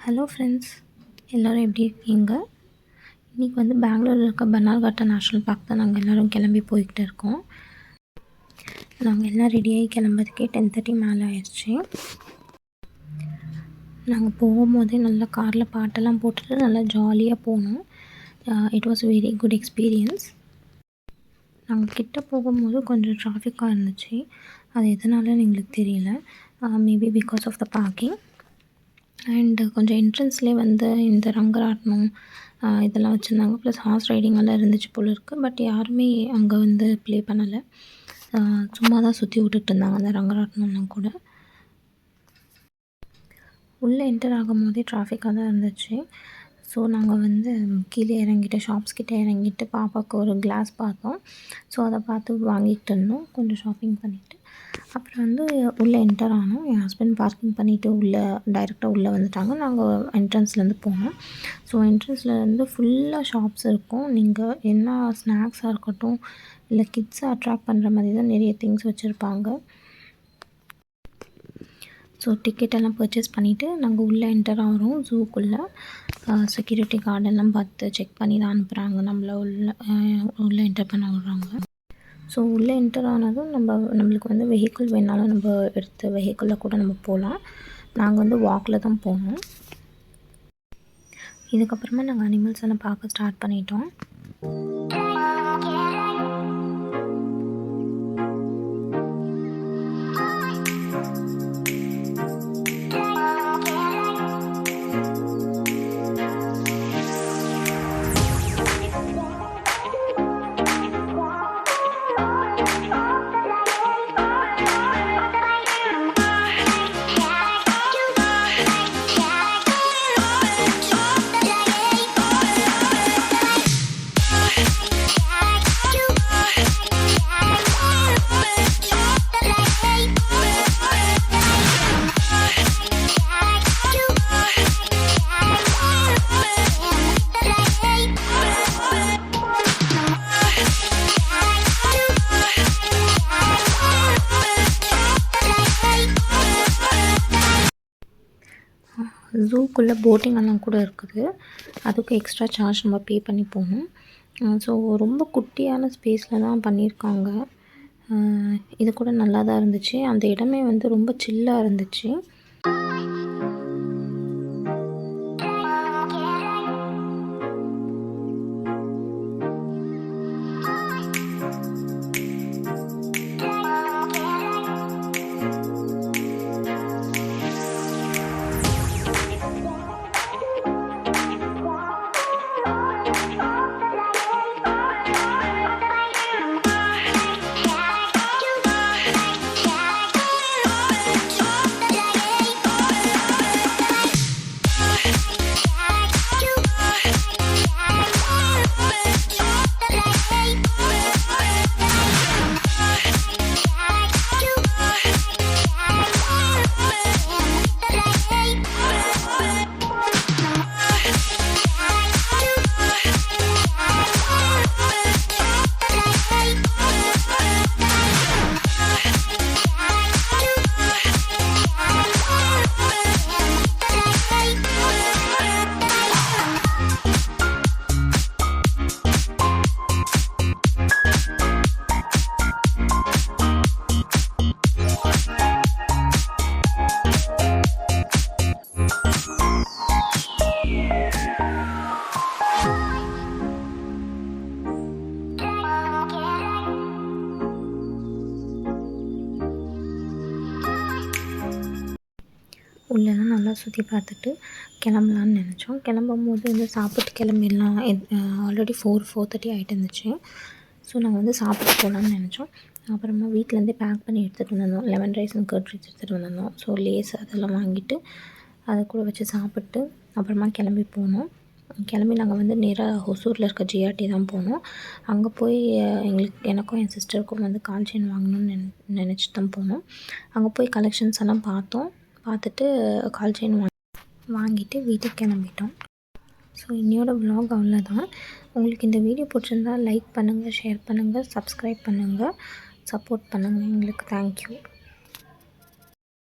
Hello friends, எல்லோரும் எப்படி இருக்கீங்க? இன்றைக்கி வந்து பெங்களூரில் இருக்க பன்னார்கட்டா நேஷ்னல் பார்க் தான் நாங்கள் எல்லோரும் கிளம்பி போய்கிட்டு இருக்கோம். நாங்கள் எல்லாம் ரெடியாகி கிளம்புறதுக்கே 10:30 மேலே ஆயிடுச்சு. நாங்கள் போகும்போதே நல்லா காரில் பாட்டெல்லாம் போட்டுட்டு நல்லா ஜாலியாக போனோம். It was very good experience. நாங்கள் கிட்டே போகும்போது கொஞ்சம் டிராஃபிக்காக இருந்துச்சு. அது எதனாலன்னு எங்களுக்கு தெரியல. Maybe because of the parking. And கொஞ்சம் என்ட்ரன்ஸ்லேயே வந்து இந்த ரங்கராட்டினம் இதெல்லாம் வச்சுருந்தாங்க. ப்ளஸ் ஹார்ஸ் ரைடிங் எல்லாம் இருந்துச்சு போல் இருக்குது. பட் யாருமே அங்கே வந்து ப்ளே பண்ணலை. சும்மா தான் சுற்றி விட்டுட்டு இருந்தாங்க அந்த ரங்கராட்டினம்லாம் கூட. உள்ளே என்டர் ஆகும் போதே டிராஃபிக்காக தான் இருந்துச்சு. ஸோ நாங்கள் வந்து கீழே இறங்கிட்டு ஷாப்ஸ் கிட்டே இறங்கிட்டு பாப்பாவுக்கு ஒரு கிளாஸ் பார்த்தோம். ஸோ அதை பார்த்து வாங்கிட்டு இருந்தோம். கொஞ்சம் ஷாப்பிங் பண்ணிவிட்டு அப்புறம் வந்து உள்ளே என்டர் ஆனோம். என் ஹஸ்பண்ட் பார்க்கிங் பண்ணிவிட்டு டைரெக்டாக உள்ளே வந்துட்டாங்க. நாங்கள் என்ட்ரன்ஸ்லேருந்து போனோம். ஸோ என்ட்ரன்ஸ்லேருந்து ஃபுல்லாக ஷாப்ஸ் இருக்கும். நீங்கள் என்ன ஸ்நாக்ஸாக இருக்கட்டும், இல்லை கிட்ஸை அட்ராக்ட் பண்ணுற மாதிரி தான் நிறைய திங்ஸ் வச்சுருப்பாங்க. ஸோ டிக்கெட்டெல்லாம் பர்ச்சேஸ் பண்ணிவிட்டு நாங்கள் உள்ளே என்டர் ஆகிறோம். ஜூக்குள்ளே செக்யூரிட்டி கார்டெல்லாம் பார்த்து செக் பண்ணி தான் அனுப்புகிறாங்க. நம்மளை உள்ளே என்டர் பண்ண விட்றாங்க. ஸோ உள்ளே என்டர் ஆனதும் நம்மளுக்கு வந்து வெஹிக்கிள் வேணாலும் நம்ம எடுத்து வெஹிக்கிளில் கூட நம்ம போகலாம். நாங்கள் வந்து வாக்கில் தான் போனோம். இதுக்கப்புறமா நாங்கள் அனிமல்ஸ் எல்லாம் பார்க்க ஸ்டார்ட் பண்ணிட்டோம். ஜூக்குள்ளே போட்டிங் எல்லாம் கூட இருக்குது. அதுக்கு எக்ஸ்ட்ரா சார்ஜ் நம்ம பே பண்ணி போகணும். ஸோ ரொம்ப குட்டியான ஸ்பேஸில் தான் பண்ணியிருக்காங்க. இது கூட நல்லா தான் இருந்துச்சு. அந்த இடமே வந்து ரொம்ப சில்லாக இருந்துச்சு. உள்ளெல்லாம் நல்லா சுற்றி பார்த்துட்டு கிளம்பலான்னு நினச்சோம். கிளம்பும்போது வந்து சாப்பிட்டு கிளம்பிடலாம். ஆல்ரெடி 4:30 ஆகிட்டு இருந்துச்சு. ஸோ நாங்கள் வந்து சாப்பிட்டு போகலான்னு நினச்சோம். அப்புறமா வீட்டிலேருந்தே பேக் பண்ணி எடுத்துகிட்டு வந்திருந்தோம். Lemon rice and curd rice எடுத்துகிட்டு வந்திருந்தோம். ஸோ லேஸ் அதெல்லாம் வாங்கிட்டு அதை கூட வச்சு சாப்பிட்டு அப்புறமா கிளம்பி போனோம். கிளம்பி நாங்கள் வந்து நேராக ஹொசூரில் இருக்க ஜிஆர்டி தான் போனோம். அங்கே போய் எனக்கும் என் சிஸ்டருக்கும் வந்து கால் செயின் வாங்கணும்னு நினச்சிட்டு தான் போனோம். அங்கே போய் கலெக்ஷன்ஸ் எல்லாம் பார்த்துட்டு கால் செயின் வாங்கிட்டு வீட்டுக்கு கிளம்பிட்டோம். ஸோ இன்னையோட vlog அவ்வளோதான். உங்களுக்கு இந்த வீடியோ பிடிச்சிருந்தா லைக் பண்ணுங்கள், ஷேர் பண்ணுங்கள், சப்ஸ்கிரைப் பண்ணுங்கள், சப்போர்ட் பண்ணுங்கள் எங்களுக்கு. தேங்க்யூ.